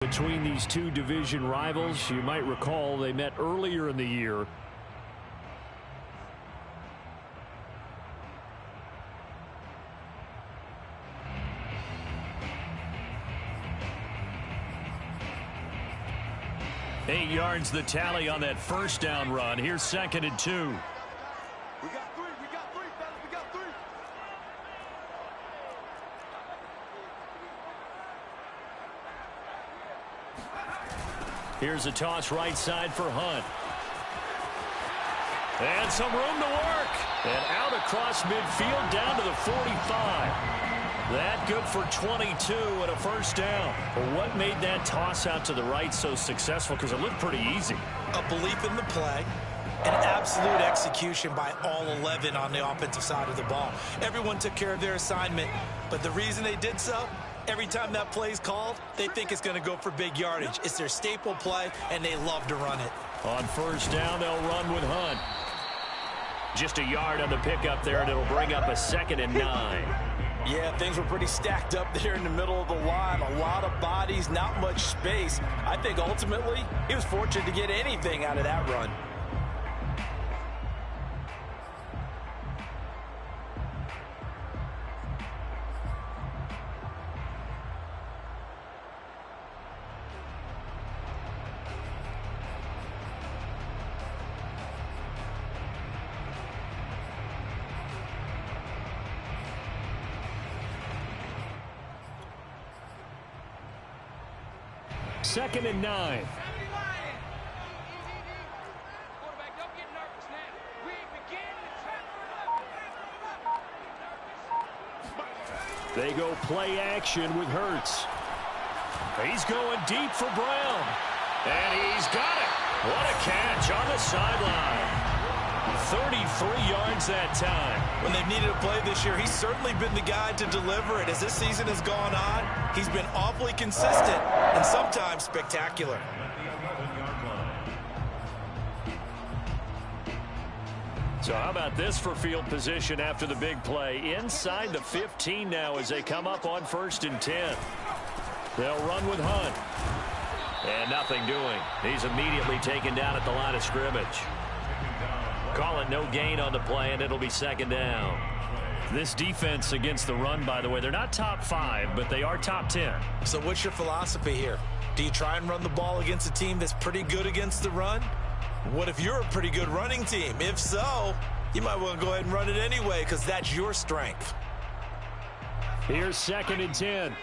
Between these two division rivals, you might recall they met earlier in the year. Eight yards the tally on that first down run. Here's 2nd and 2. We got three, fellas, we got three. Here's a toss right side for Hunt. And some room to work. And out across midfield down to the 45. That good for 22 and a first down. But what made that toss out to the right so successful? Because it looked pretty easy. A belief in the play. An absolute execution by all 11 on the offensive side of the ball. Everyone took care of their assignment. But the reason they did so, every time that play is called, they think it's going to go for big yardage. It's their staple play, and they love to run it. On first down, they'll run with Hunt. Just a yard on the pickup there, and it'll bring up a 2nd and 9. Yeah, things were pretty stacked up there in the middle of the line. A lot of bodies, not much space. I think ultimately he was fortunate to get anything out of that run. Second and 9. They go play action with Hurts. He's going deep for Brown. And he's got it. What a catch on the sideline. 33 yards that time. When they've needed a play this year, he's certainly been the guy to deliver it. As this season has gone on, he's been awfully consistent and sometimes spectacular. So how about this for field position after the big play? Inside the 15 now as they come up on 1st and 10. They'll run with Hunt. And nothing doing. He's immediately taken down at the line of scrimmage. Call it no gain on the play, and it'll be 2nd down. This defense against the run, by the way, they're not top 5, but they are top 10. So what's your philosophy here? Do you try and run the ball against a team that's pretty good against the run? What if you're a pretty good running team? If so, you might want to go ahead and run it anyway because that's your strength. Here's 2nd and 10.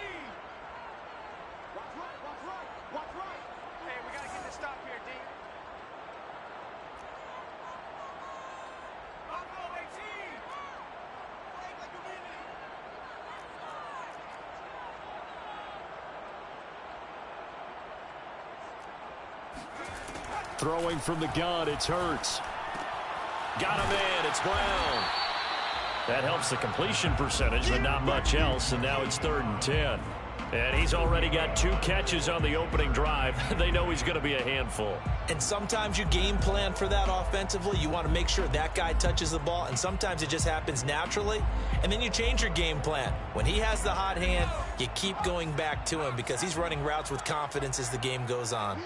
Throwing from the gun, it's Hurts. Got him in, it's Brown. That helps the completion percentage, but not much else, and now it's 3rd and 10. And he's already got 2 catches on the opening drive. They know he's going to be a handful. And sometimes you game plan for that offensively. You want to make sure that guy touches the ball, and sometimes it just happens naturally. And then you change your game plan. When he has the hot hand, you keep going back to him because he's running routes with confidence as the game goes on.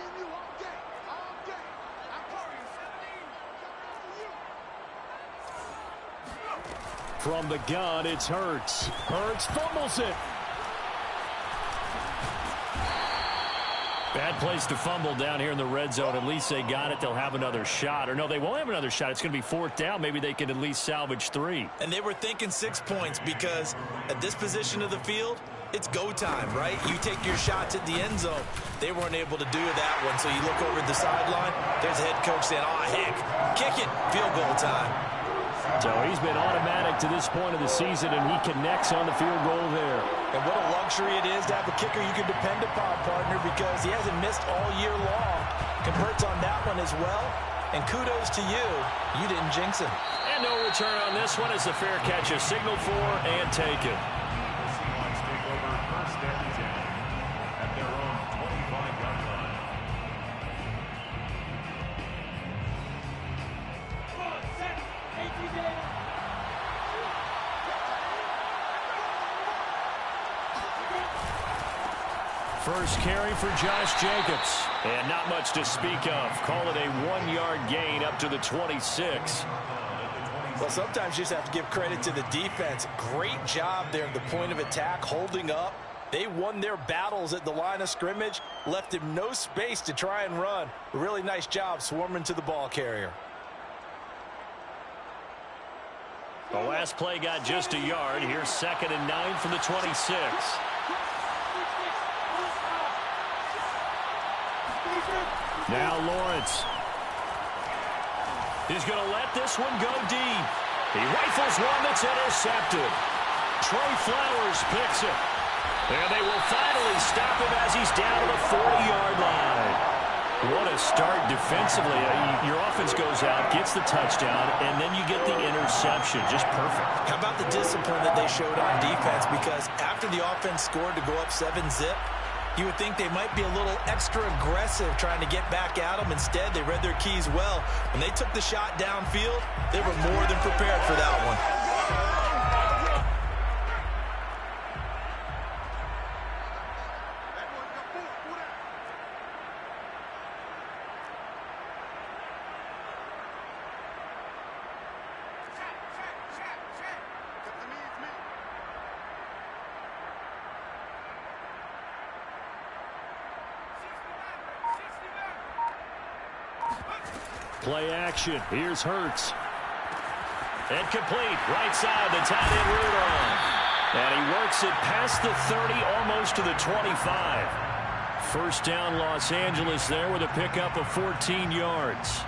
From the gun, it's Hurts. Hurts fumbles it. Bad place to fumble down here in the red zone. At least they got it. They'll have another shot. Or no, they won't have another shot. It's going to be 4th down. Maybe they can at least salvage 3. And they were thinking 6 points because at this position of the field, it's go time, right? You take your shots at the end zone. They weren't able to do that one. So you look over at the sideline. There's the head coach saying, oh, heck, kick it. Field goal time. So he's been automatic to this point of the season, and he connects on the field goal there. And what a luxury it is to have a kicker you can depend upon, partner, because he hasn't missed all year long. Converts on that one as well. And kudos to you. You didn't jinx him. And no return on this one as the fair catch is signaled for and taken. first carry for Josh Jacobs. And not much to speak of. Call it a 1-yard gain up to the 26. Well, sometimes you just have to give credit to the defense. Great job there at the point of attack, holding up. They won their battles at the line of scrimmage, left him no space to try and run. A really nice job swarming to the ball carrier. The last play got just a yard. Here's 2nd and 9 from the 26. Now Lawrence. He's going to let this one go deep. He rifles one that's intercepted. Trey Flowers picks it. And they will finally stop him as he's down to the 40-yard line. What a start defensively. Your offense goes out, gets the touchdown, and then you get the interception. Just perfect. How about the discipline that they showed on defense? Because after the offense scored to go up 7-zip, you would think they might be a little extra aggressive trying to get back at them. Instead, they read their keys well. When they took the shot downfield, they were more than prepared for that one. Play action. Here's Hurts. And complete. Right side, the tight end Rudolph. And he works it past the 30, almost to the 25. First down, Los Angeles there with a pickup of 14 yards.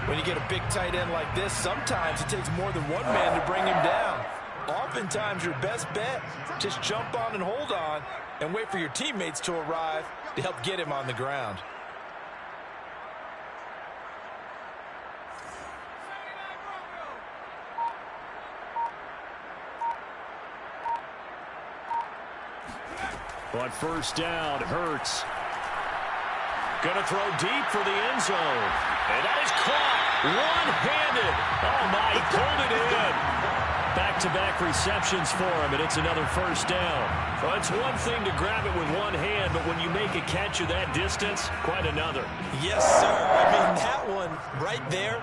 When you get a big tight end like this, sometimes it takes more than one man to bring him down. Oftentimes, your best bet, just jump on and hold on and wait for your teammates to arrive to help get him on the ground. On first down, Hurts. Going to throw deep for the end zone. And that is caught one-handed. Oh, my, he pulled it in. Back-to-back receptions for him, and it's another first down. Well, it's one thing to grab it with one hand, but when you make a catch of that distance, quite another. Yes, sir. I mean, that one right there,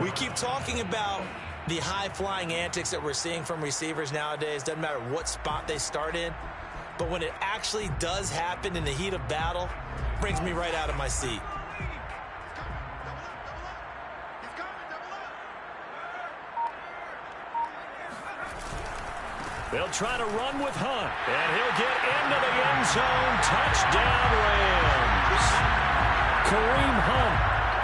we keep talking about the high-flying antics that we're seeing from receivers nowadays. Doesn't matter what spot they start in. But when it actually does happen in the heat of battle, it brings me right out of my seat. They'll try to run with Hunt, and he'll get into the end zone. Touchdown, Rams. Kareem Hunt,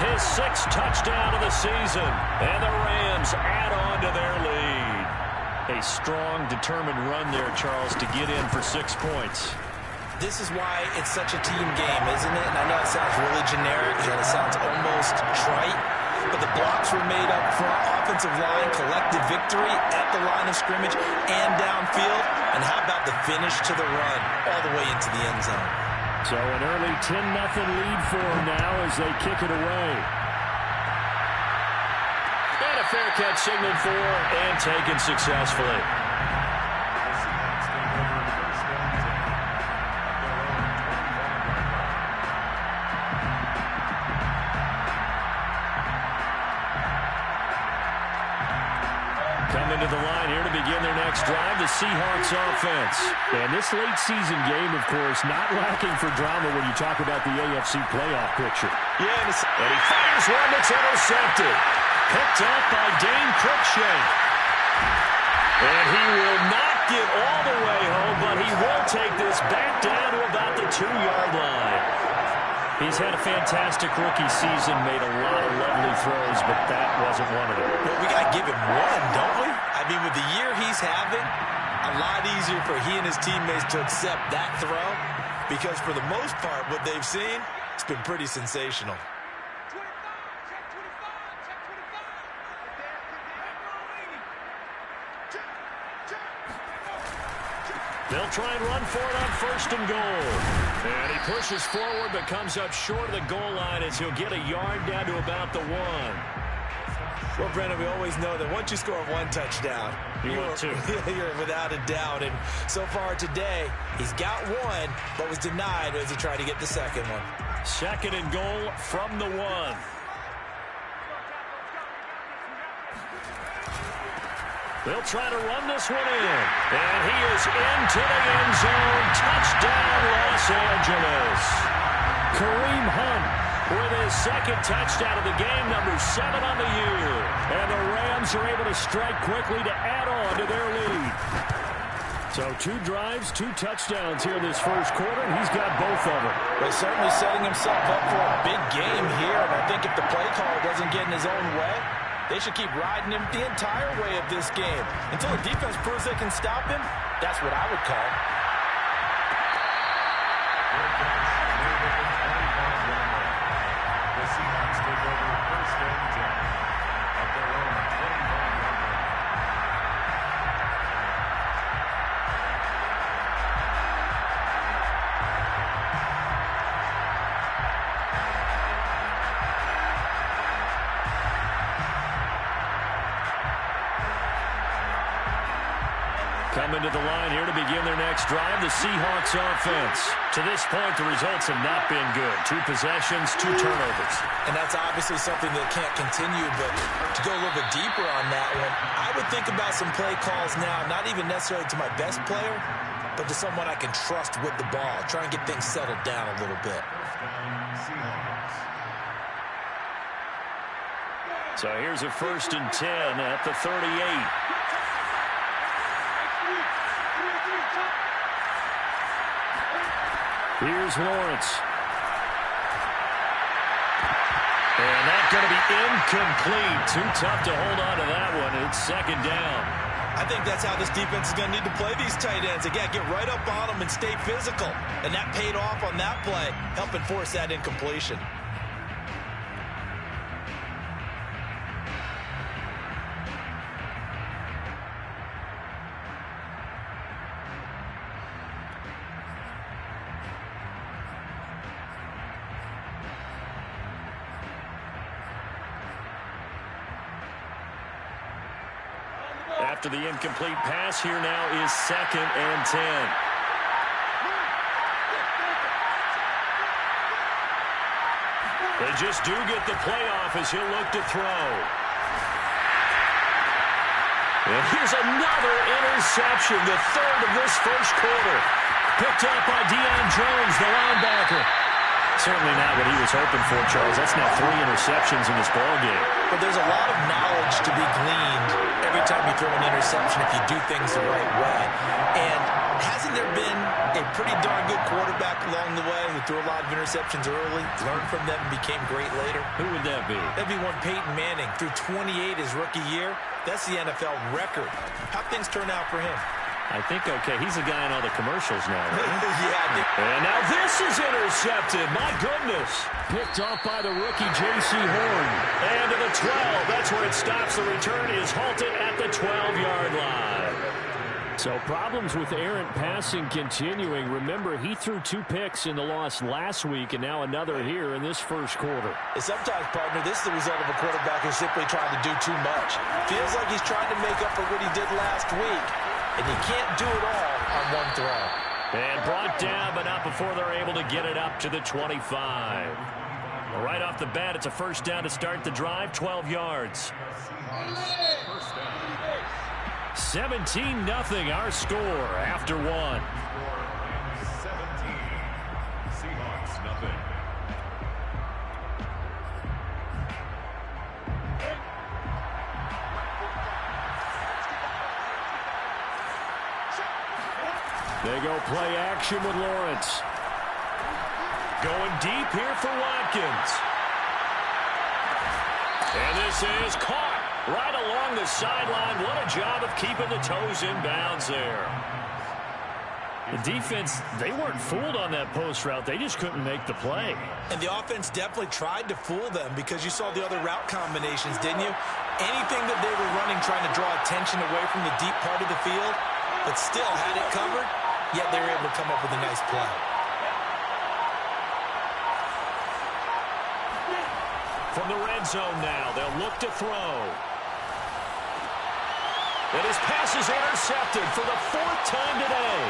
his 6th touchdown of the season, and the Rams add on to their lead. A strong, determined run there, Charles, to get in for 6 points. This is why it's such a team game, isn't it? And I know it sounds really generic and it sounds almost trite, but the blocks were made up front, offensive line, collective victory at the line of scrimmage and downfield. And how about the finish to the run all the way into the end zone? So an early 10-0 lead for them now as they kick it away. And a fair catch signaled for and taken successfully. Coming to the line here to begin their next drive, the Seahawks offense. And this late season game, of course, not lacking for drama when you talk about the AFC playoff picture. Yeah, and he fires one that's intercepted. Picked up by Dane Cruikshank. And he will not get all the way home, but he will take this back down to about the 2-yard line. He's had a fantastic rookie season, made a lot of lovely throws, but that wasn't one of them. Well, we got to give him one, don't we? I mean, with the year he's having, a lot easier for he and his teammates to accept that throw because for the most part, what they've seen, it's been pretty sensational. They'll try and run for it on 1st and goal. And he pushes forward but comes up short of the goal line as he'll get a yard down to about the 1. Well, Brennan, we always know that once you score one touchdown, want two. You're without a doubt. And so far today, he's got one, but was denied as he tried to get the second one. Second and goal from the 1. They'll try to run this one in. And he is into the end zone. Touchdown, Los Angeles. Kareem Hunt with his second touchdown of the game, number 7 on the year. And the Rams are able to strike quickly to add on to their lead. So 2 drives, 2 touchdowns here in this first quarter, and he's got both of them. Well, certainly setting himself up for a big game here. And I think if the play call doesn't get in his own way, they should keep riding him the entire way of this game. Until the defense proves they can stop him, that's what I would call. The Seahawks take over first and 10 at their own 25-yard line. Coming to the line here to begin their next drive, the Seahawks offense. To this point, the results have not been good. 2 possessions, 2 turnovers. And that's obviously something that can't continue, but to go a little bit deeper on that one, I would think about some play calls now, not even necessarily to my best player, but to someone I can trust with the ball. Try and get things settled down a little bit. So here's a first and 10 at the 38. Here's Lawrence. And that's going to be incomplete. Too tough to hold on to that one. It's second down. I think that's how this defense is going to need to play these tight ends. Again, get right up on them and stay physical. And that paid off on that play, helping force that incompletion. After the incomplete pass, here now is second and 10. They just do get the playoff as he'll look to throw. And here's another interception, the third of this first quarter. Picked up by Deion Jones, the linebacker. Certainly not what he was hoping for, Charles. That's now 3 interceptions in this ballgame. But there's a lot of knowledge to be gleaned every time you throw an interception if you do things the right way. And hasn't there been a pretty darn good quarterback along the way who threw a lot of interceptions early, learned from them, and became great later? Who would that be? That'd be one Peyton Manning. Threw 28 his rookie year. That's the NFL record. How'd things turn out for him? I think, okay, he's a guy in all the commercials now, right? Yeah. And now this is intercepted. My goodness. Picked off by the rookie J.C. Horn. And to the 12. That's where it stops. The return is halted at the 12-yard line. So problems with errant passing continuing. Remember, he threw 2 picks in the loss last week and now another here in this first quarter. And sometimes, partner, this is the result of a quarterback who's simply trying to do too much. Feels like he's trying to make up for what he did last week. And you can't do it all on one throw. And brought down, but not before they're able to get it up to the 25. Well, right off the bat, it's a first down to start the drive, 12 yards. 17-0 our score after 1. 17. Seahawks, nothing. They go play action with Lawrence. Going deep here for Watkins. And this is caught right along the sideline. What a job of keeping the toes in bounds there. The defense, they weren't fooled on that post route. They just couldn't make the play. And the offense definitely tried to fool them because you saw the other route combinations, didn't you? Anything that they were running trying to draw attention away from the deep part of the field, but still had it covered. Yet they were able to come up with a nice play. From the red zone now, they'll look to throw. And his pass is intercepted for the 4th time today.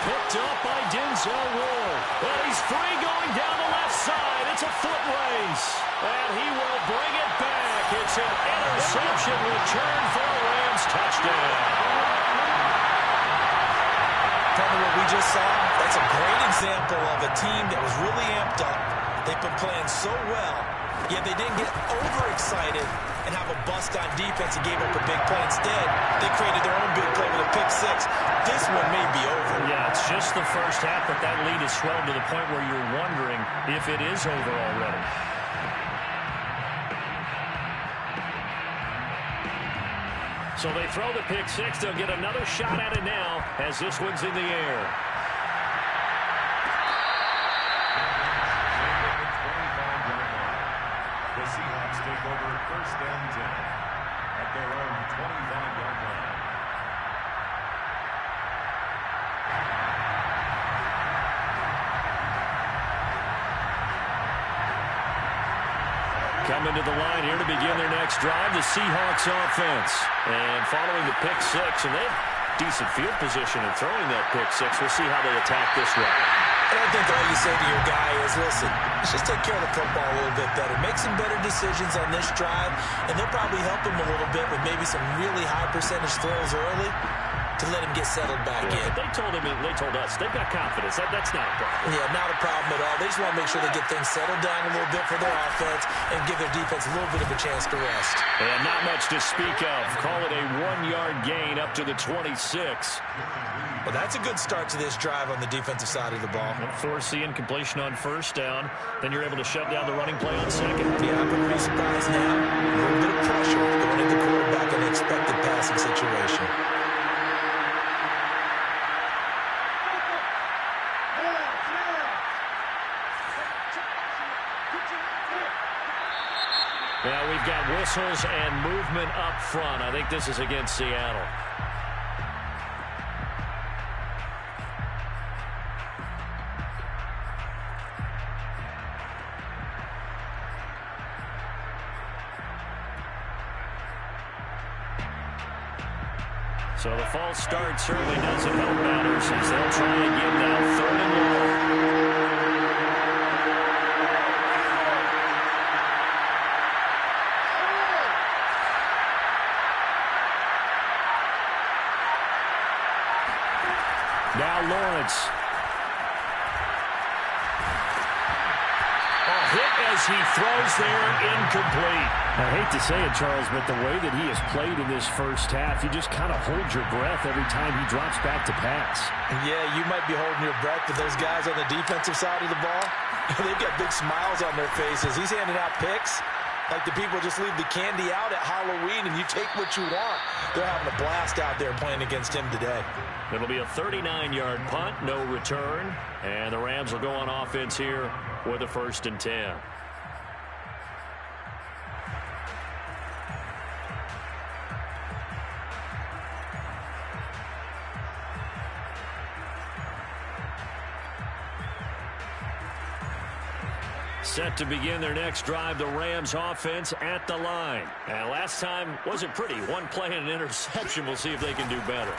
Picked up by Denzel Ward. And he's free going down the left side. It's a foot race. And he will bring it back. It's an interception return for a Rams touchdown. Tell me what we just saw. That's a great example of a team that was really amped up. They've been playing so well, yet they didn't get overexcited and have a bust on defense and gave up a big play. Instead, they created their own big play with a pick six. This one may be over. Yeah, it's just the first half, but that lead has swelled to the point where you're wondering if it is over already. So they throw the pick six. They'll get another shot at it now as this one's in the air. The Seahawks take over 1st and 10 at their own 25-yard line. Coming to the line here to begin their next drive, the Seahawks offense. And following the pick six, and they have decent field position in throwing that pick six. We'll see how they attack this one. I think all you say to your guy is, listen, let's just take care of the football a little bit better. Make some better decisions on this drive, and they'll probably help him a little bit with maybe some really high percentage throws early to let him get settled back in. They told us, they've got confidence. That's not a problem. Yeah, not a problem at all. They just want to make sure they get things settled down a little bit for their offense and give their defense a little bit of a chance to rest. And not much to speak of. Call it a 1-yard gain up to the 26. Well, that's a good start to this drive on the defensive side of the ball. Force the incompletion on 1st down. Then you're able to shut down the running play on 2nd. Yeah, I wouldn't be surprised now. A little bit of pressure going into the quarterback in an expected passing situation. Now we've got whistles and movement up front. I think this is against Seattle. So the false start certainly doesn't help matters as they'll try again now, 3rd and long. Now Lawrence. Hit as he throws there, incomplete. I hate to say it, Charles, but the way that he has played in this first half, you just kind of hold your breath every time he drops back to pass. Yeah, you might be holding your breath, but those guys on the defensive side of the ball, they've got big smiles on their faces. He's handing out picks like the people just leave the candy out at Halloween and you take what you want. They're having a blast out there playing against him today. It'll be a 39-yard punt, no return, and the Rams will go on offense here with a 1st and 10. Set to begin their next drive, the Rams offense at the line. And last time wasn't pretty. One play and an interception. We'll see if they can do better.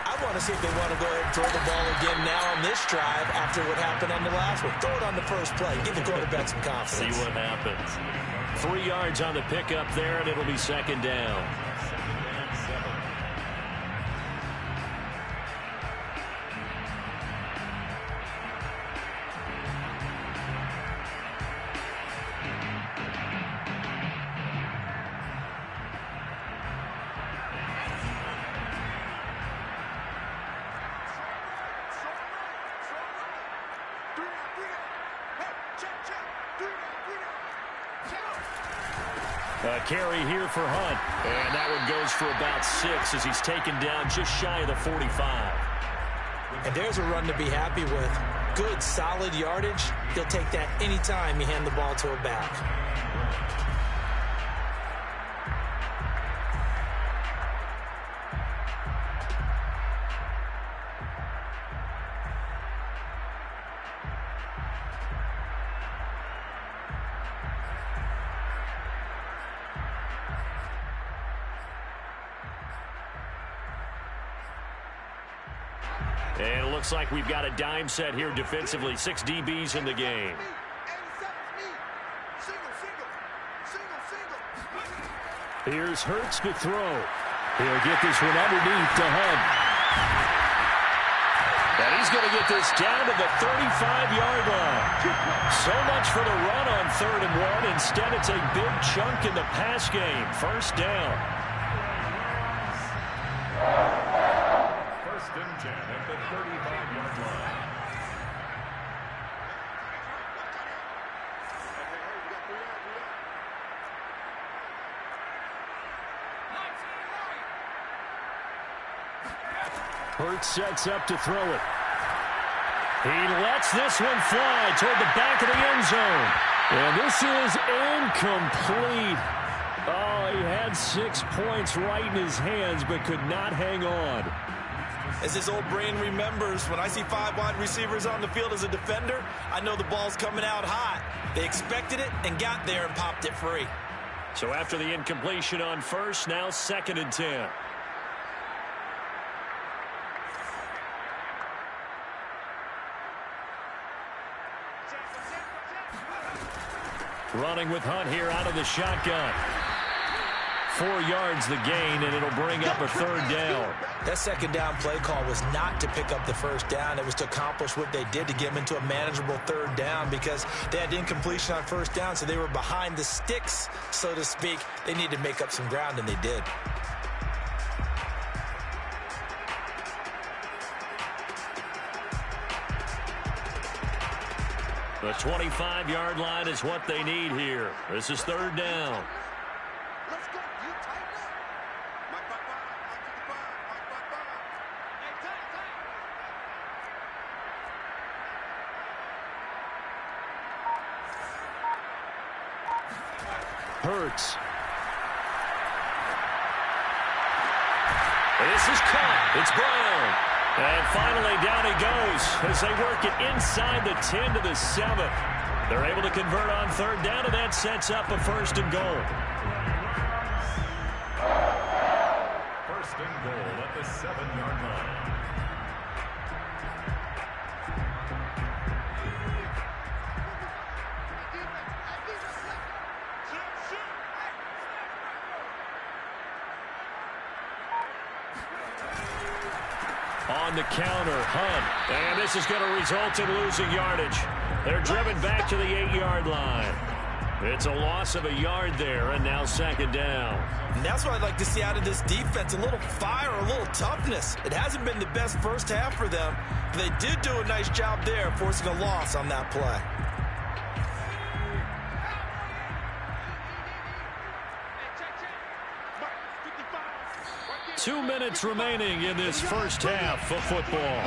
I want to see if they want to go ahead and throw the ball again now on this drive after what happened on the last one. Throw it on the first play. Give the quarterback some confidence. See what happens. 3 yards on the pickup there, and it'll be 2nd down. A carry here for Hunt. And that one goes for about 6 as he's taken down just shy of the 45. And there's a run to be happy with. Good, solid yardage. He'll take that anytime you hand the ball to a back. And it looks like we've got a dime set here defensively. 6 DBs in the game. Here's Hurts to throw. He'll get this one underneath to Hunt. And he's going to get this down to the 35-yard line. So much for the run on 3rd and 1. Instead, it's a big chunk in the pass game. First down. 1st and 10 at the 35-yard line. Hurts sets up to throw it. He lets this one fly toward the back of the end zone. And this is incomplete. Oh, he had 6 points right in his hands, but could not hang on. As his old brain remembers, when I see 5 wide receivers on the field as a defender, I know the ball's coming out hot. They expected it and got there and popped it free. So after the incompletion on 1st, now 2nd and 10. Running with Hunt here out of the shotgun. 4 yards the gain, and it'll bring up a 3rd down. That 2nd down play call was not to pick up the 1st down. It was to accomplish what they did to get them into a manageable 3rd down because they had incompletion on 1st down, so they were behind the sticks, so to speak. They needed to make up some ground, and they did. The 25-yard line is what they need here. This is 3rd down. Hurts. This is caught. It's Brown. And finally, down he goes as they work it inside the 10 to the 7. They're able to convert on 3rd down, and that sets up a 1st and goal. 1st and goal at the 7-yard line. On the counter, Hunt. And this is going to result in losing yardage. They're driven back to the 8-yard line. It's a loss of a yard there, and now 2nd down. And that's what I'd like to see out of this defense, a little fire, a little toughness. It hasn't been the best first half for them, but they did do a nice job there forcing a loss on that play. Two minutes remaining in this first half of football.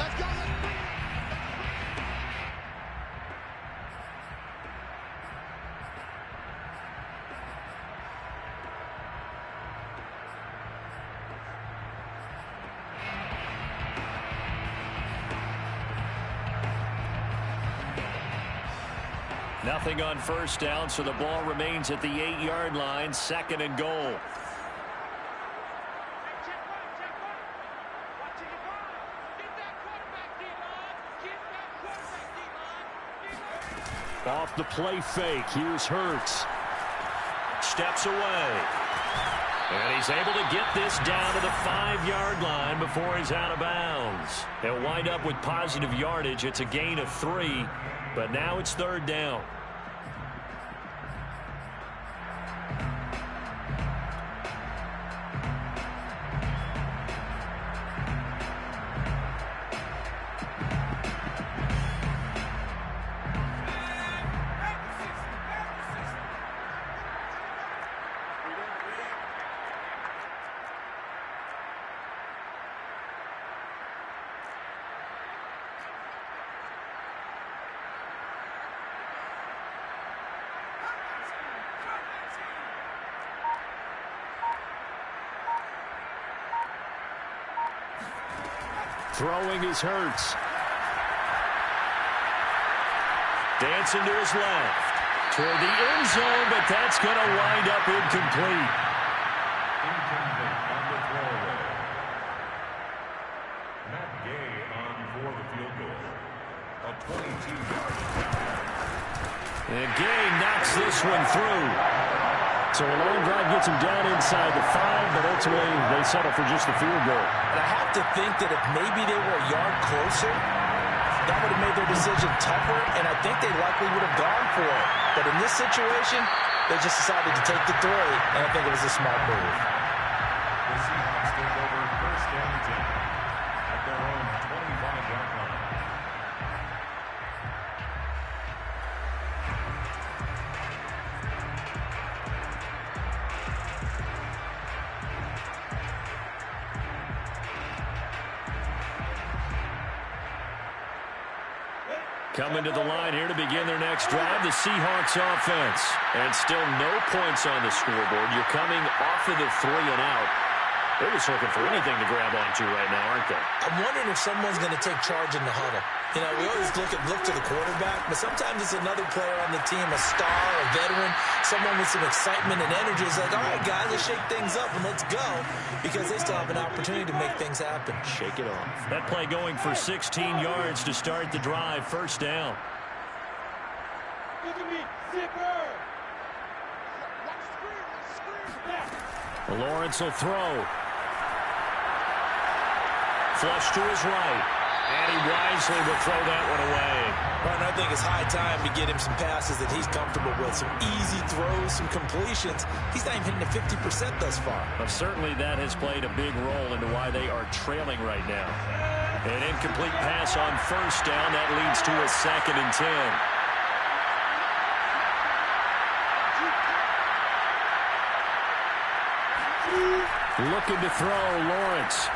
Nothing on 1st down, so the ball remains at the 8-yard line, 2nd and goal. Off the play fake. Here's Hurts. Steps away. And he's able to get this down to the 5-yard line before he's out of bounds. He'll wind up with positive yardage. It's a gain of 3, but now it's 3rd down. Throwing is Hurts. Dancing to his left. Toward the end zone, but that's going to wind up incomplete. Incomplete on the throwaway. Matt Gay on And Gay knocks this one through. So a long drive gets him down inside the 5, but ultimately they settle for just the field goal. And I have to think that if maybe they were a yard closer, that would have made their decision tougher, and I think they likely would have gone for it. But in this situation, they just decided to take the 3, and I think it was a smart move. The Seahawks take over first down and 10 at their own 25-yard line. Coming to the line here to begin their next drive, the Seahawks offense. And still no points on the scoreboard. You're coming off of the 3 and out. They're just looking for anything to grab onto right now, aren't they? I'm wondering if someone's going to take charge in the huddle. You know, we always look to the quarterback, but sometimes it's another player on the team, a star, a veteran, someone with some excitement and energy. It's like, all right, guys, let's shake things up and let's go, because they still have an opportunity to make things happen. Shake it off. That play going for 16 yards to start the drive, first down. Look at me, zipper. Lawrence will throw. Flush to his right. And he wisely will throw that one away. And I think it's high time to get him some passes that he's comfortable with. Some easy throws, some completions. He's not even hitting the 50% thus far. But certainly that has played a big role into why they are trailing right now. An incomplete pass on first down. That leads to a 2nd and 10. Looking to throw, Lawrence.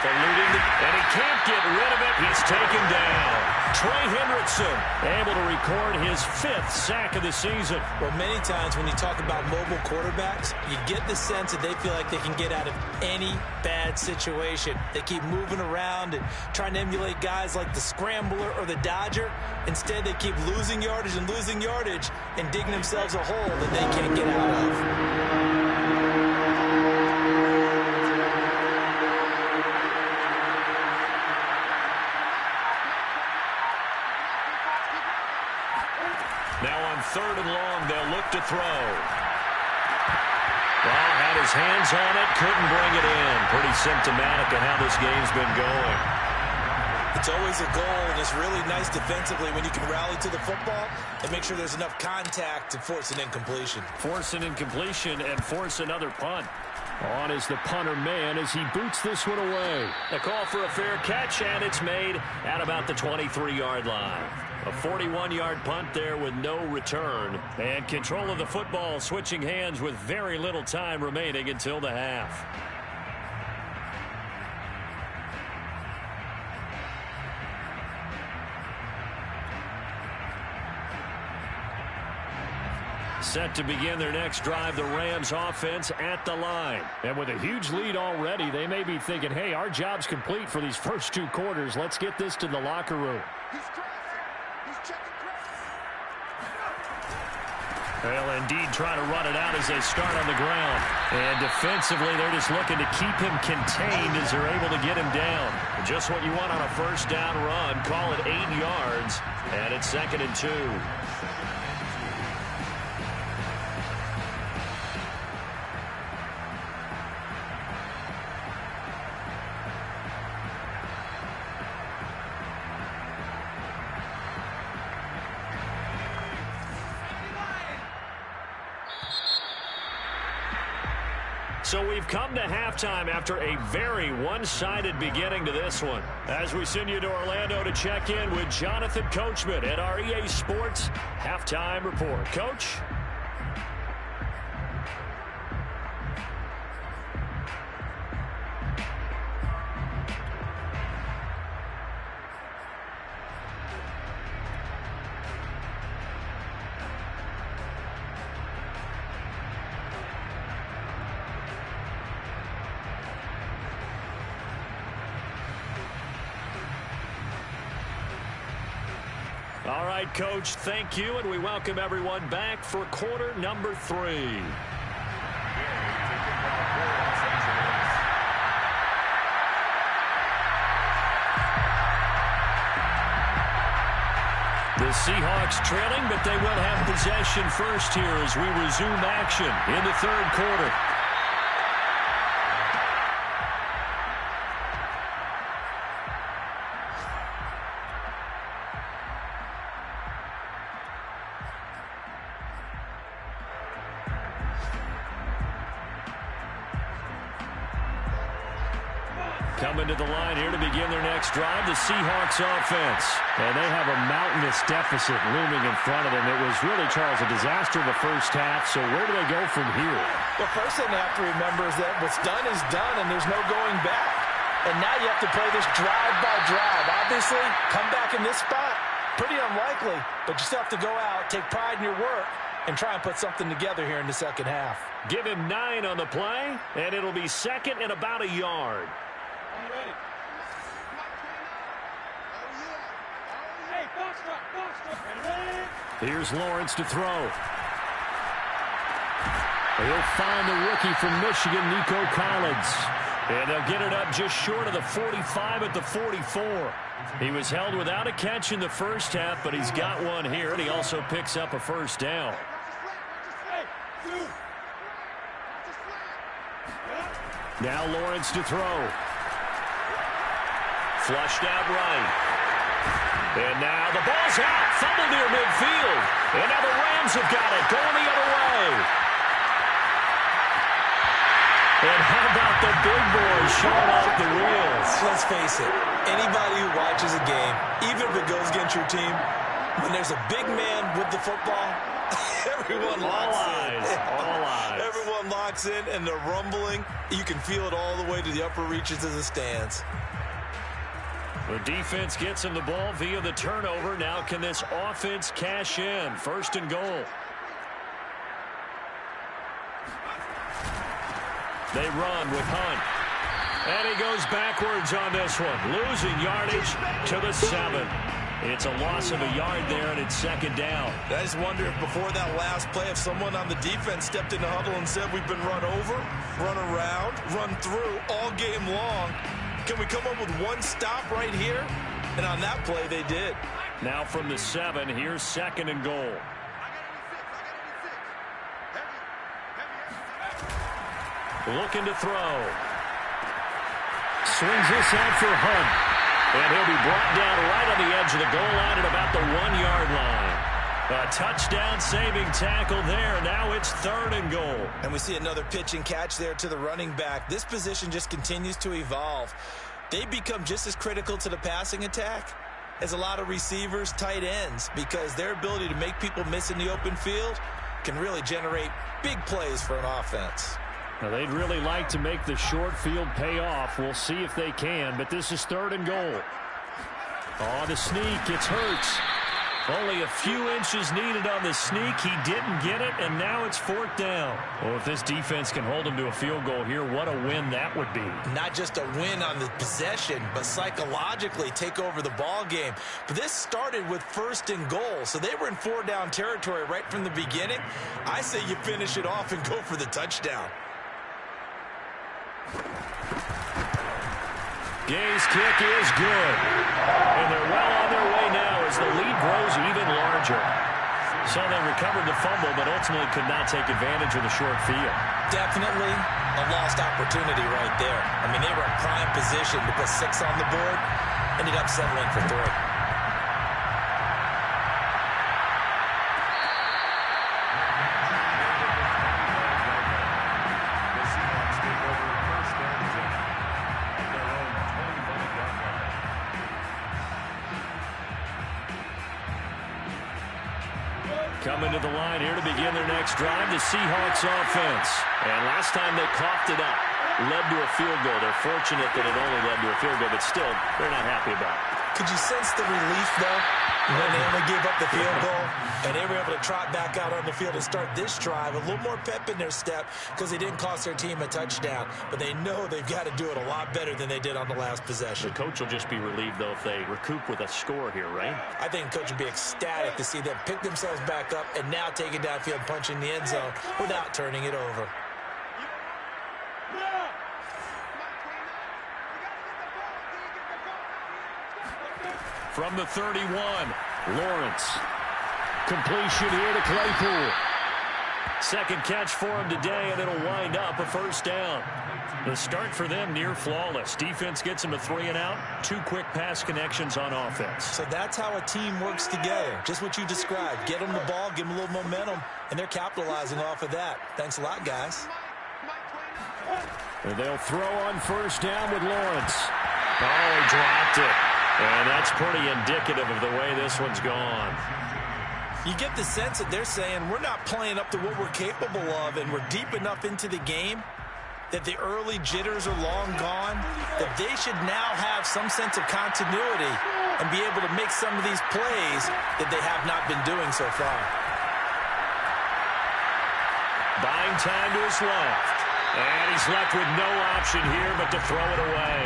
And he can't get rid of it. He's taken down. Trey Hendrickson able to record his 5th sack of the season. Well, many times when you talk about mobile quarterbacks, you get the sense that they feel like they can get out of any bad situation. They keep moving around and trying to emulate guys like the Scrambler or the Dodger. Instead, they keep losing yardage and digging themselves a hole that they can't get out of. Now on 3rd and long, they'll look to throw. Well, had his hands on it, couldn't bring it in. Pretty symptomatic of how this game's been going. It's always a goal, and it's really nice defensively when you can rally to the football and make sure there's enough contact to force an incompletion. Force an incompletion and force another punt. On is the punter man as he boots this one away. A call for a fair catch, and it's made at about the 23-yard line. A 41-yard punt there with no return. And control of the football switching hands with very little time remaining until the half. Set to begin their next drive, the Rams offense at the line. And with a huge lead already, they may be thinking, hey, our job's complete for these first 2 quarters. Let's get this to the locker room. They'll indeed try to run it out as they start on the ground. And defensively, they're just looking to keep him contained as they're able to get him down. Just what you want on a first down run. Call it 8 yards. And it's 2nd and 2. So we've come to halftime after a very one-sided beginning to this one. As we send you to Orlando to check in with Jonathan Coachman at our EA Sports Halftime Report. Coach? All right, Coach, thank you, and we welcome everyone back for quarter number 3. The Seahawks trailing, but they will have possession first here as we resume action in the third quarter. Coming to the line here to begin their next drive, the Seahawks offense. And they have a mountainous deficit looming in front of them. It was really, Charles, a disaster the first half, so where do they go from here? The first thing they have to remember is that what's done is done, and there's no going back. And now you have to play this drive by drive. Obviously, come back in this spot, pretty unlikely, but you still have to go out, take pride in your work, and try and put something together here in the second half. Give him 9 on the play, and it'll be second and about a yard. Here's Lawrence to throw. He'll find the rookie from Michigan, Nico Collins. And they'll get it up just short of the 45 at the 44. He was held without a catch in the first half, but he's got one here, and he also picks up a first down. Now Lawrence to throw. Flushed out right. And now the ball's out. Fumble near midfield. And now the Rams have got it. Going the other way. And how about the big boys showing off the wheels? Let's face it. Anybody who watches a game, even if it goes against your team, when there's a big man with the football, everyone locks in. All eyes. Everyone locks in, and they're rumbling. You can feel it all the way to the upper reaches of the stands. The defense gets him the ball via the turnover. Now can this offense cash in? First and goal. They run with Hunt. And he goes backwards on this one. Losing yardage to the 7. It's a loss of a yard there, and it's second down. I just wonder if before that last play, if someone on the defense stepped in the huddle and said, we've been run over, run around, run through all game long. Can we come up with one stop right here? And on that play, they did. Now from the 7, here's second and goal. Looking to throw. Swings this out for Hunt. And he'll be brought down right on the edge of the goal line at about the 1-yard line. A touchdown-saving tackle there. Now it's third and goal. And we see another pitch and catch there to the running back. This position just continues to evolve. They become just as critical to the passing attack as a lot of receivers, tight ends, because their ability to make people miss in the open field can really generate big plays for an offense. Now, they'd really like to make the short field pay off. We'll see if they can, but this is third and goal. Oh, the sneak. It's Hurts. Only a few inches needed on the sneak. He didn't get it, and now it's fourth down. Well, if this defense can hold them to a field goal here, what a win that would be. Not just a win on the possession, but psychologically take over the ball game. But this started with first and goal, so they were in 4-down territory right from the beginning. I say you finish it off and go for the touchdown. Gay's kick is good. And they're well on their way now as the lead grows even larger. So they recovered the fumble, but ultimately could not take advantage of the short field. Definitely a lost opportunity right there. I mean, they were in prime position to put 6 on the board. Ended up settling for 3. Coming to the line here to begin their next drive, the Seahawks offense. And last time they coughed it up, led to a field goal. They're fortunate that it only led to a field goal, but still, they're not happy about it. Could you sense the relief, though, when they only gave up the field goal and they were able to trot back out on the field and start this drive? A little more pep in their step because they didn't cost their team a touchdown, but they know they've got to do it a lot better than they did on the last possession. The coach will just be relieved, though, if they recoup with a score here, right? I think the coach would be ecstatic to see them pick themselves back up and now take it downfield, punching the end zone without turning it over. From the 31, Lawrence. Completion here to Claypool. Second catch for him today, and it'll wind up a first down. The start for them near flawless. Defense gets them to 3 and out. 2 quick pass connections on offense. So that's how a team works together. Just what you described. Get them the ball, give them a little momentum, and they're capitalizing off of that. Thanks a lot, guys. And they'll throw on first down with Lawrence. Oh, he dropped it. And that's pretty indicative of the way this one's gone. You get the sense that they're saying we're not playing up to what we're capable of, and we're deep enough into the game that the early jitters are long gone, that they should now have some sense of continuity and be able to make some of these plays that they have not been doing so far. Buying time to his left. And he's left with no option here but to throw it away.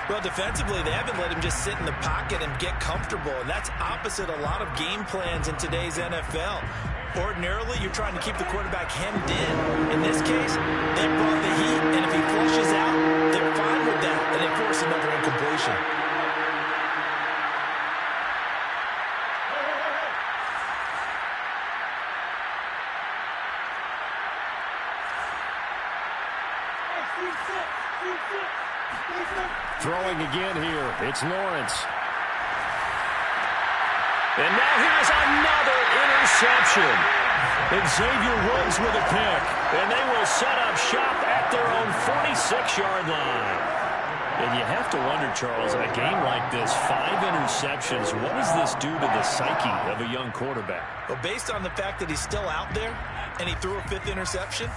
Well, defensively, they haven't let him just sit in the pocket and get comfortable, and that's opposite a lot of game plans in today's NFL. Ordinarily, you're trying to keep the quarterback hemmed in. In this case, they brought the heat, and if he flushes out, they're fine with that, and they force another incompletion. Throwing again here. It's Lawrence. And now here's another interception. And Xavier runs with a pick. And they will set up shop at their own 46-yard line. And you have to wonder, Charles, in a game like this, 5 interceptions, what does this do to the psyche of a young quarterback? Well, based on the fact that he's still out there and he threw a 5th interception,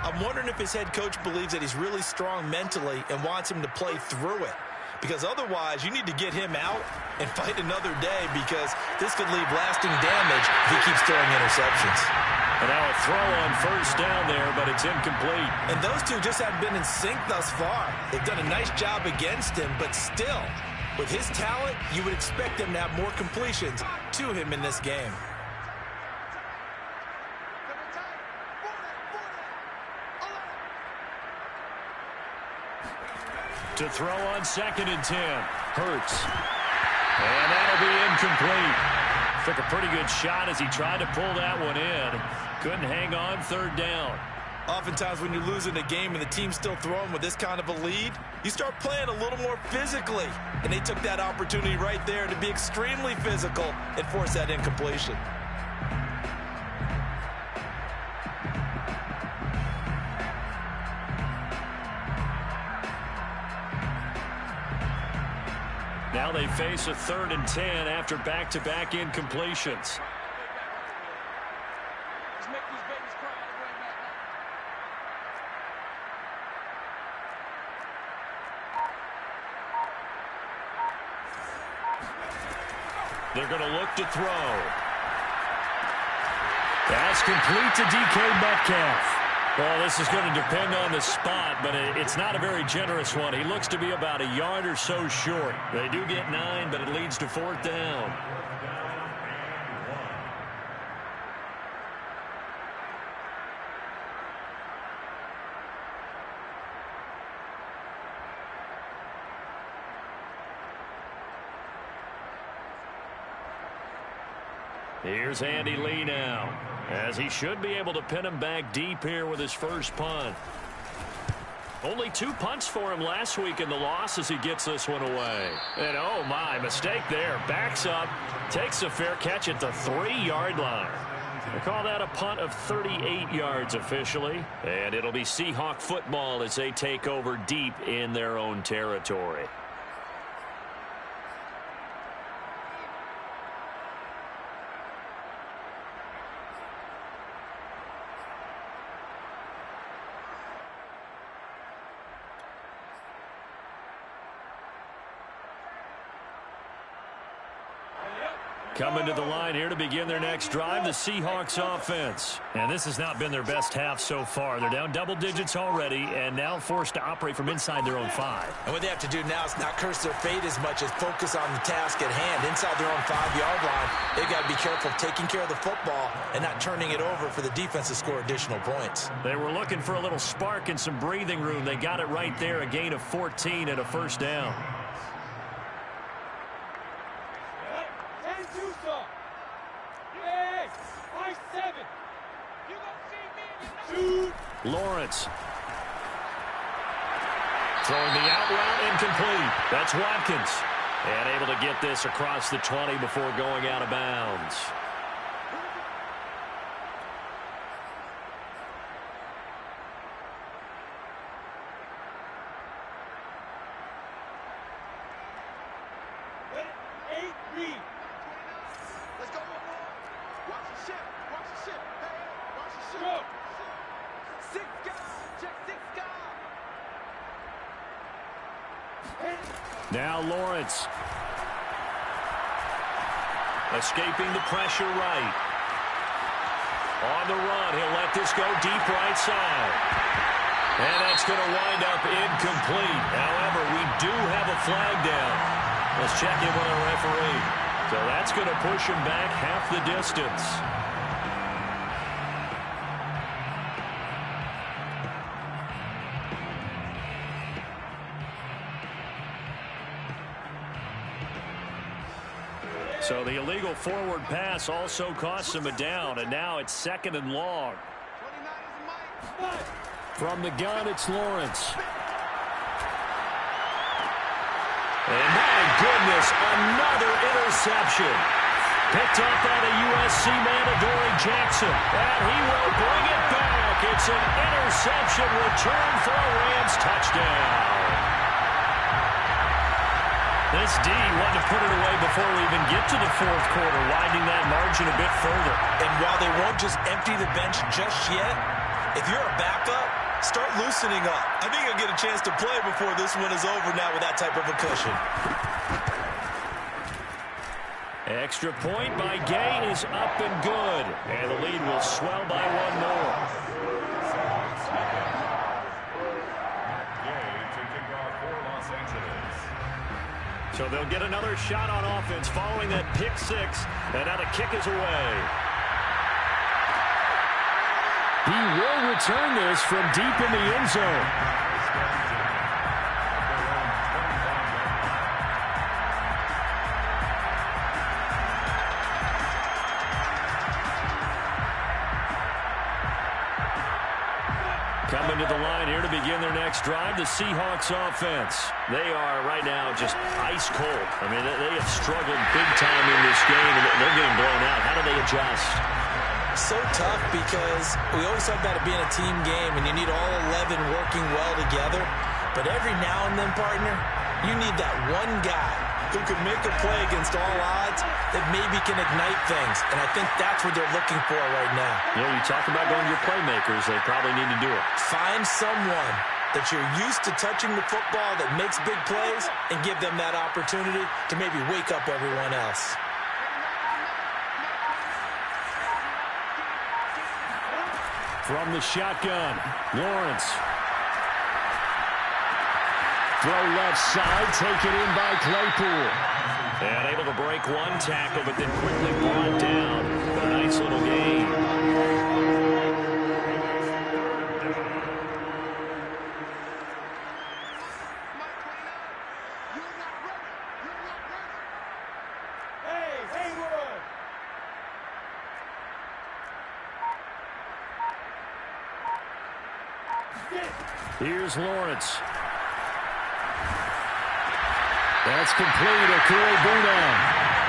I'm wondering if his head coach believes that he's really strong mentally and wants him to play through it. Because otherwise, you need to get him out and fight another day, because this could leave lasting damage if he keeps throwing interceptions. And now a throw on first down there, but it's incomplete. And those two just haven't been in sync thus far. They've done a nice job against him, but still, with his talent, you would expect him to have more completions to him in this game. To throw on 2nd and 10. Hurts. And that'll be incomplete. Took a pretty good shot as he tried to pull that one in. Couldn't hang on 3rd down. Oftentimes when you're losing a game and the team's still throwing with this kind of a lead, you start playing a little more physically. And they took that opportunity right there to be extremely physical and force that incompletion. Now they face a 3rd and 10 after back-to-back incompletions. They're going to look to throw. That's complete to DK Metcalf. Well, this is going to depend on the spot, but it's not a very generous one. He looks to be about a yard or so short. They do get 9, but it leads to 4th down. Here's Andy Lee now, as he should be able to pin him back deep here with his first punt. Only 2 punts for him last week in the loss as he gets this one away. And oh my, mistake there. Backs up, takes a fair catch at the 3-yard line. They call that a punt of 38 yards officially. And it'll be Seahawk football as they take over deep in their own territory. Coming to the line here to begin their next drive, the Seahawks offense. And this has not been their best half so far. They're down double digits already and now forced to operate from inside their own 5. And what they have to do now is not curse their fate as much as focus on the task at hand. Inside their own 5-yard line, they've got to be careful of taking care of the football and not turning it over for the defense to score additional points. They were looking for a little spark and some breathing room. They got it right there, a gain of 14 and a first down. Lawrence. Throwing the out route incomplete. That's Watkins. And able to get this across the 20 before going out of bounds. Now Lawrence. Escaping the pressure right. On the run, he'll let this go deep right side. And that's going to wind up incomplete. However, we do have a flag down. Let's check in with our referee. So that's going to push him back half the distance. So the illegal forward pass also costs him a down, and now it's 2nd and long. From the gun, it's Lawrence. And my goodness, another interception. Picked up by the USC man, Adoree Jackson. And he will bring it back. It's an interception return for a Rams touchdown. This D wanted to put it away before we even get to the 4th quarter, widening that margin a bit further. And while they won't just empty the bench just yet, if you're a backup, start loosening up. I think you'll get a chance to play before this one is over now with that type of a cushion. Extra point by Gay is up and good. And the lead will swell by one more. So they'll get another shot on offense following that pick six. And now the kick is away. He will return this from deep in the end zone. Coming to the line here to begin their next drive, the Seahawks offense. They are right now just ice cold. I mean, they have struggled big time in this game, and they're getting blown out. How do they adjust? So tough because we always talk about it being a team game, and you need all 11 working well together. But every now and then, partner, you need that one guy who could make a play against all odds that maybe can ignite things. And I think that's what they're looking for right now. Yeah, you talk about going to your playmakers. They probably need to do it. Find someone that you're used to touching the football that makes big plays and give them that opportunity to maybe wake up everyone else. From the shotgun, Lawrence. Throw left side, taken in by Claypool. And able to break one tackle, but then quickly brought down. A nice little gain. Here's Lawrence. That's complete. Akure Buna.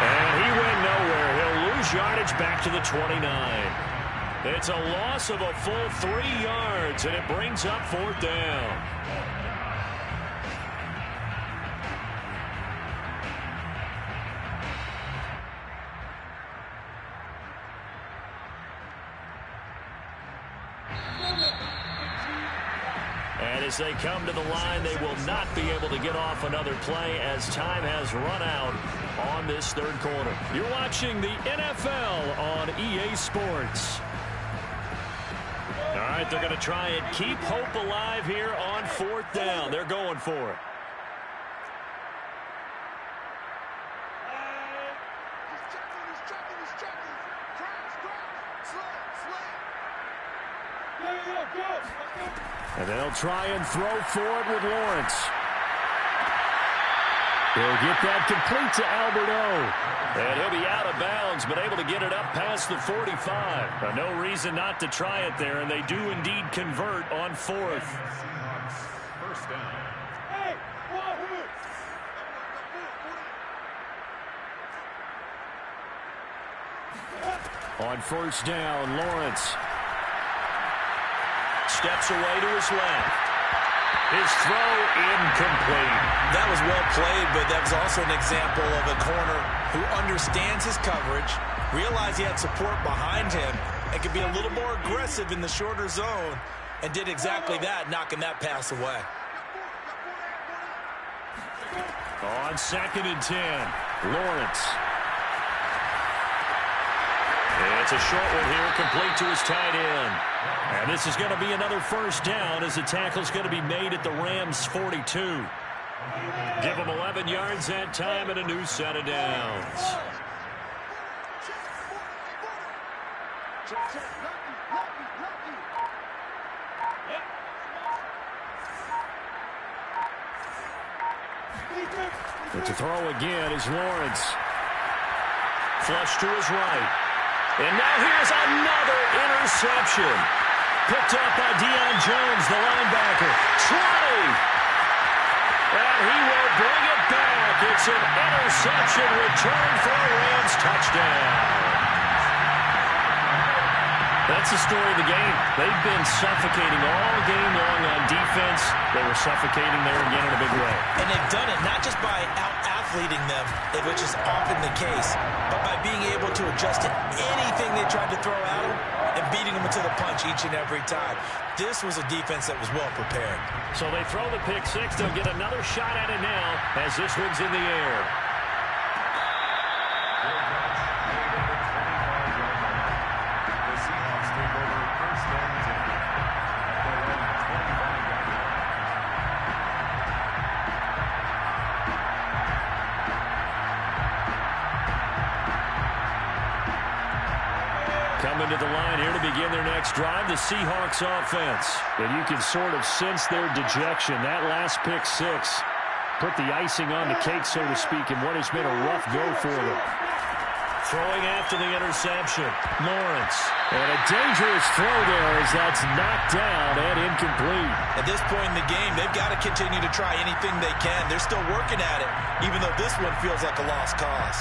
And he went nowhere. He'll lose yardage back to the 29. It's a loss of a full 3 yards, and it brings up 4th down. And as they come to the line, they will not be able to get off another play as time has run out on this 3rd quarter. You're watching the NFL on EA Sports. All right, they're going to try and keep hope alive here on 4th down. They're going for it. And they'll try and throw for it with Lawrence. He'll get that complete to Alberto. And he'll be out of bounds, but able to get it up past the 45. No reason not to try it there, and they do indeed convert on fourth. Seahawks first down. Hey, Wahoo! On first down, Lawrence Steps away to his left. His throw incomplete. That was well played, but that was also an example of a corner who understands his coverage, realized he had support behind him, and could be a little more aggressive in the shorter zone, and did exactly that, knocking that pass away. On 2nd and 10, Lawrence. it's a short one here, complete to his tight end. And this is going to be another first down as the tackle's going to be made at the Rams' 42. Give them 11 yards that time and a new set of downs. But to throw again is Lawrence. Flush to his right. And now here's another interception. Picked up by Deion Jones, the linebacker. 20! And he will bring it back. It's an interception return for a Rams touchdown. That's the story of the game. They've been suffocating all game long on defense. They were suffocating there again in a big way. And they've done it not just by out-athleting them, which is often the case, but by being able to adjust to anything they tried to throw at them and beating them into the punch each and every time. This was a defense that was well prepared. So they throw the pick six. They'll get another shot at it now as this one's in the air. The Seahawks take over first down and 10 at their own 25-yard line. Coming to the line here to begin their next drive, the Seahawks offense. And you can sort of sense their dejection. That last pick six put the icing on the cake, so to speak, in what has been a rough go for them. Throwing after the interception, Lawrence. And a dangerous throw there as that's knocked down and incomplete. At this point in the game, they've got to continue to try anything they can. They're still working at it, even though this one feels like a lost cause.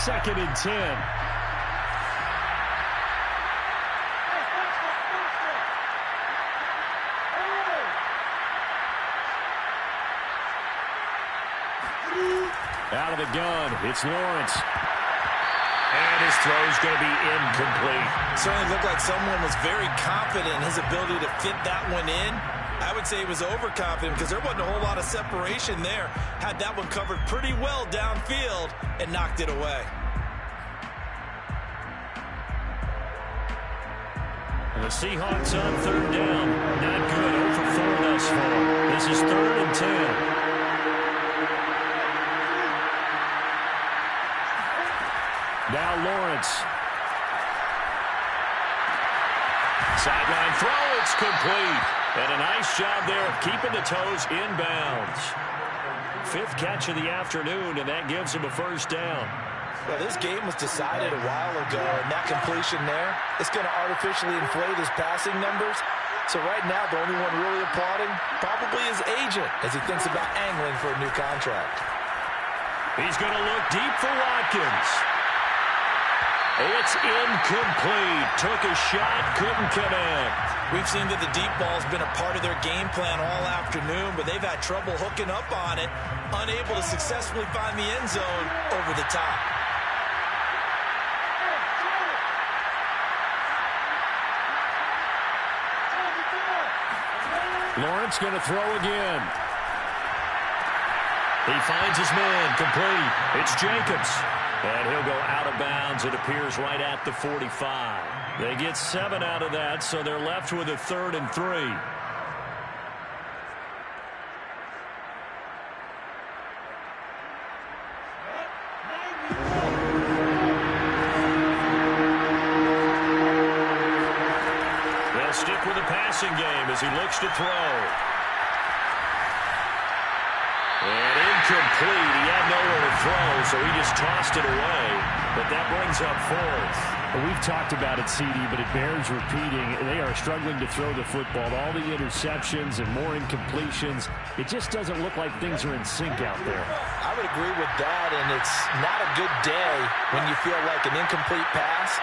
Second and 10. Out of the gun, it's Lawrence. And his throw's going to be incomplete. Certainly looked like someone was very confident in his ability to fit that one in. I would say he was overconfident because there wasn't a whole lot of separation there. Had that one covered pretty well downfield and knocked it away. And the Seahawks on third down. Not good. 0 for 4 thus far. This is 3rd and 10. Now Lawrence. Sideline throw, it's complete. And a nice job there of keeping the toes inbounds. 5th catch of the afternoon, and that gives him a first down. Well, this game was decided a while ago, and that completion there, it's going to artificially inflate his passing numbers. So right now, the only one really applauding probably his agent as he thinks about angling for a new contract. He's going to look deep for Watkins. It's incomplete. Took a shot, couldn't connect. We've seen that the deep ball's been a part of their game plan all afternoon, but they've had trouble hooking up on it, unable to successfully find the end zone over the top. Lawrence going to throw again. He finds his man, complete. It's Jacobs. And he'll go out of bounds, it appears, right at the 45. They get 7 out of that, so they're left with a 3rd and 3. as he looks to throw. And incomplete. He had nowhere to throw, so he just tossed it away. But that brings up fourth. We've talked about it, CD, but it bears repeating. They are struggling to throw the football. All the interceptions and more incompletions. It just doesn't look like things are in sync out there. I would agree with that, and it's not a good day when you feel like an incomplete pass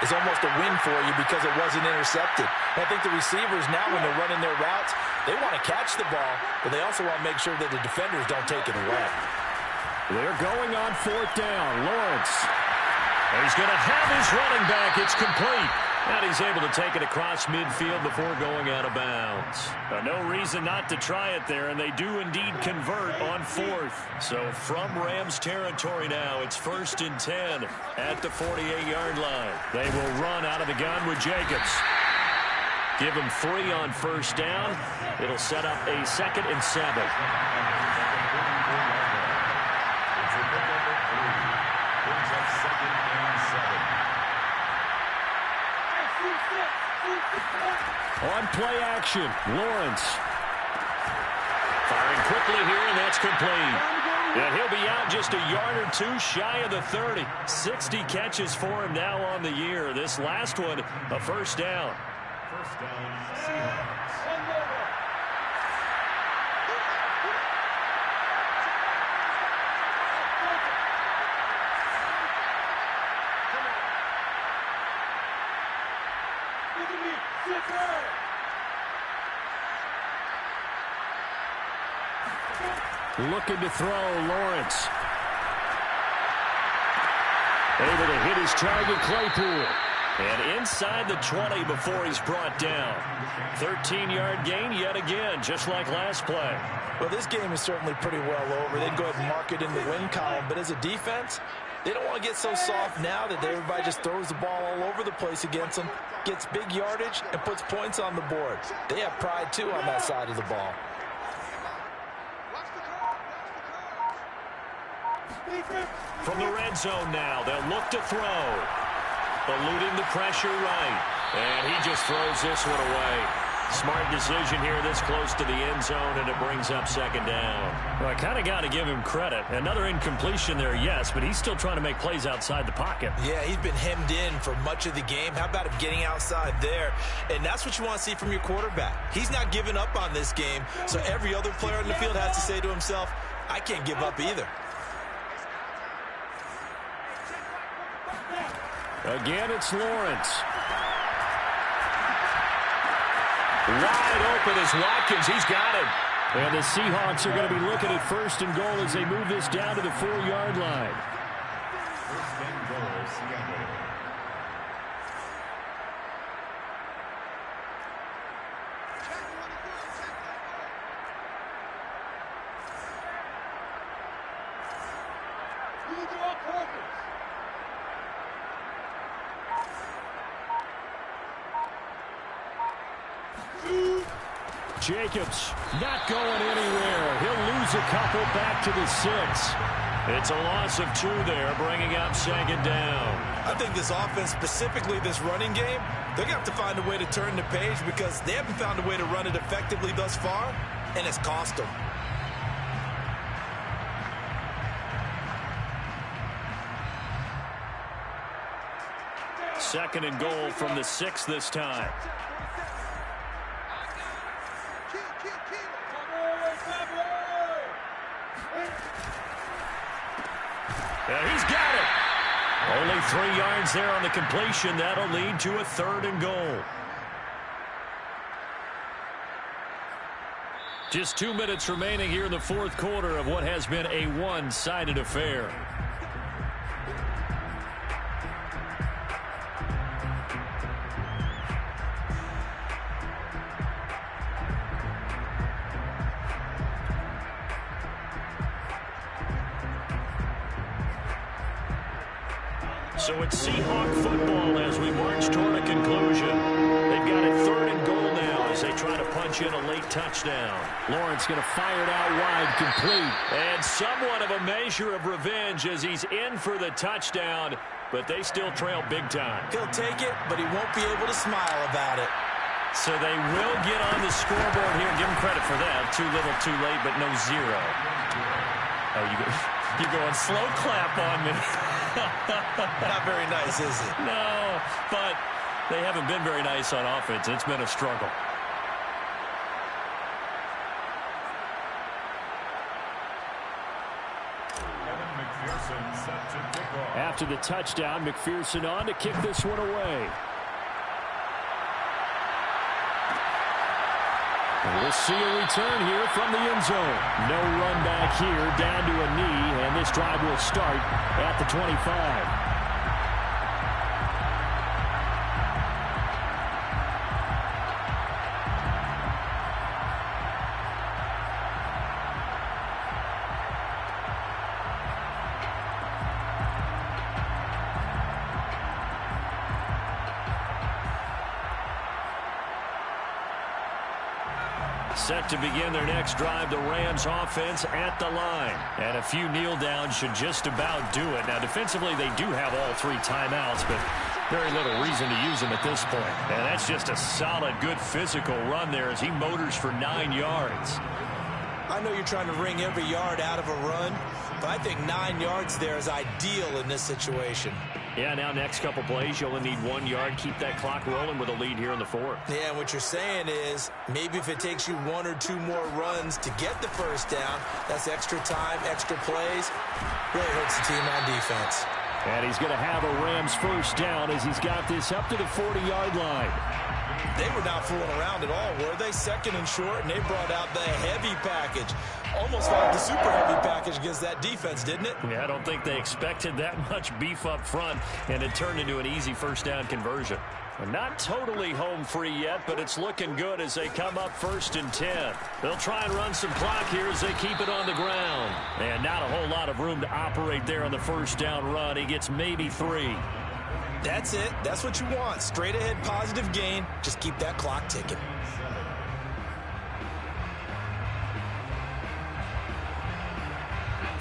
is almost a win for you because it wasn't intercepted. And I think the receivers now, when they're running their routes, they want to catch the ball, but they also want to make sure that the defenders don't take it away. They're going on fourth down. Lawrence. He's going to have his running back. It's complete. And he's able to take it across midfield before going out of bounds. No reason not to try it there, and they do indeed convert on fourth. So from Rams territory now, it's 1st and 10 at the 48-yard line. They will run out of the gun with Jacobs. Give him 3 on first down. It'll set up a 2nd and 7. On play action, Lawrence. Firing quickly here, and that's complete. And he'll be out just a yard or two shy of the 30. 60 catches for him now on the year. This last one, a first down. First down, Seahawks. Looking to throw, Lawrence. Able to hit his target, Claypool. And inside the 20 before he's brought down. 13-yard gain yet again, just like last play. Well, this game is certainly pretty well over. They'd go ahead and mark it in the win column, but as a defense, they don't want to get so soft now that everybody just throws the ball all over the place against them, gets big yardage, and puts points on the board. They have pride, too, on that side of the ball. From the red zone now, they'll look to throw. Eluding the pressure right. And he just throws this one away. Smart decision here this close to the end zone, and it brings up 2nd down. Well, I kind of got to give him credit. Another incompletion there, yes, but he's still trying to make plays outside the pocket. Yeah, he's been hemmed in for much of the game. How about him getting outside there? And that's what you want to see from your quarterback. He's not giving up on this game, so every other player on the field has to say to himself, I can't give up either. Again, it's Lawrence. Wide open is Watkins. He's got it. And the Seahawks are going to be looking at 1st and goal as they move this down to the 4-yard line. 1st and goal, Seattle. Jacobs not going anywhere. He'll lose a couple back to the 6. It's a loss of 2 there, bringing up 2nd down. I think this offense, specifically this running game, they're going to have to find a way to turn the page because they haven't found a way to run it effectively thus far, and it's cost them. Second and goal from the 6 this time. And he's got it. Only 3 yards there on the completion. That'll lead to a 3rd and goal. Just 2 minutes remaining here in the 4th quarter of what has been a one-sided affair. So it's Seahawk football as we march toward a conclusion. They've got it 3rd and goal now as they try to punch in a late touchdown. Lawrence going to fire it out wide, complete. And somewhat of a measure of revenge as he's in for the touchdown, but they still trail big time. He'll take it, but he won't be able to smile about it. So they will get on the scoreboard here. Give them credit for that. Too little, too late, but no zero. Oh, you're going slow clap on me. Not very nice, is it? No, but they haven't been very nice on offense. It's been a struggle. After the touchdown, McPherson on to kick this one away. And we'll see a return here from the end zone. No run back here, down to a knee, and this drive will start at the 25. Set to begin their next drive, the Rams offense at the line. And a few kneel downs should just about do it. Now, defensively, they do have all 3 timeouts, but very little reason to use them at this point. And that's just a solid, good physical run there as he motors for 9 yards. I know you're trying to wring every yard out of a run, but I think 9 yards there is ideal in this situation. Yeah, now next couple plays, you only need 1 yard. Keep that clock rolling with a lead here in the 4th. Yeah, and what you're saying is maybe if it takes you 1 or 2 more runs to get the first down, that's extra time, extra plays. Really hurts the team on defense. And he's going to have a Rams first down as he's got this up to the 40-yard line. They were not fooling around at all, were they? Second and short, and they brought out the heavy package. Almost like the super heavy package against that defense, didn't it? Yeah, I don't think they expected that much beef up front, and it turned into an easy first down conversion. And not totally home free yet, but it's looking good as they come up 1st and 10. They'll try and run some clock here as they keep it on the ground. And not a whole lot of room to operate there on the first down run. He gets maybe 3. That's it. That's what you want. Straight ahead positive gain. Just keep that clock ticking.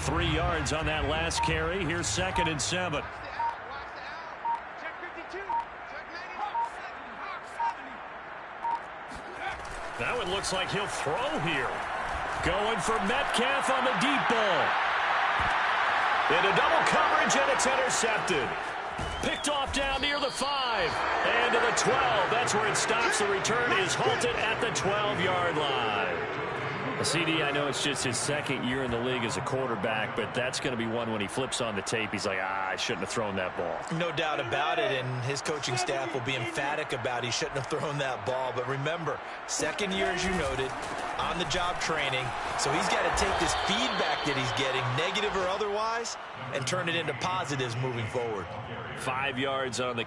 Three yards on that last carry. Here's 2nd and 7. Now it looks like he'll throw here. Going for Metcalf on the deep ball. Into double coverage, and it's intercepted. Picked off down near the 5. And to the 12. That's where it stops. The return is halted at the 12-yard line. CD, I know it's just his 2nd year in the league as a quarterback, but that's going to be one when he flips on the tape. He's like, I shouldn't have thrown that ball. No doubt about it, and his coaching staff will be emphatic about he shouldn't have thrown that ball. But remember, 2nd year, as you noted, on-the-job training. So he's got to take this feedback that he's getting, negative or otherwise, and turn it into positives moving forward. 5 yards on the